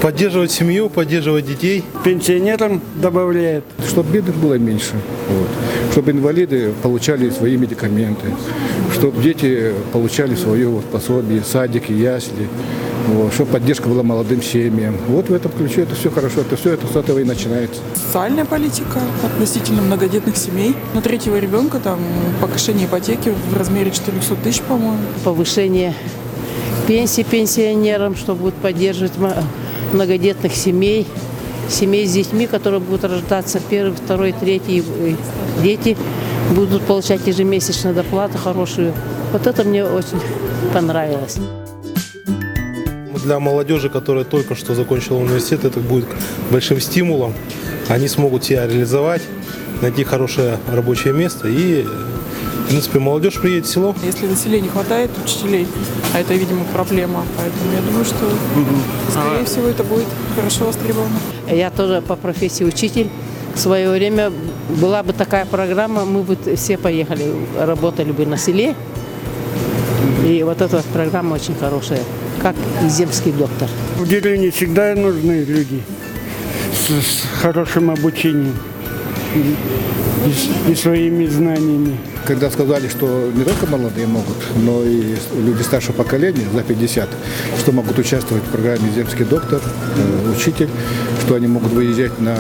Поддерживать семью, поддерживать детей. Пенсионерам добавляет. Чтобы бедных было меньше, чтобы инвалиды получали свои медикаменты, чтобы дети получали свое пособие, садики, ясли, чтобы поддержка была молодым семьям. Вот в этом ключе это все хорошо, это все это с этого и начинается. Социальная политика относительно многодетных семей. На третьего ребенка там погашение ипотеки в размере 400 тысяч, по-моему. Повышение пенсий пенсионерам, что будет поддерживать многодетных семей, семей с детьми, которые будут рождаться первый, второй, третий. Дети будут получать ежемесячную доплату хорошую. Вот это мне очень понравилось. Для молодежи, которая только что закончила университет, это будет большим стимулом. Они смогут себя реализовать, найти хорошее рабочее место и, в принципе, молодежь приедет в село. Если на селе не хватает учителей, а это, видимо, проблема, поэтому я думаю, что, скорее всего, это будет хорошо востребовано. Я тоже по профессии учитель. В свое время была бы такая программа, мы бы все поехали, работали бы на селе. И вот эта программа очень хорошая, как и земский доктор. В деревне всегда нужны люди с хорошим обучением и своими знаниями. Когда сказали, что не только молодые могут, но и люди старшего поколения, за 50, что могут участвовать в программе «Земский доктор», учитель, что они могут выезжать на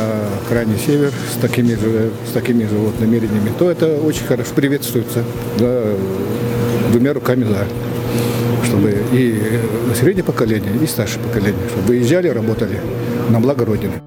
крайний север с такими же вот намерениями, то это очень хорошо приветствуется, да, двумя руками за. Чтобы и среднее поколение, и старшее поколение, чтобы выезжали, работали на благо Родины.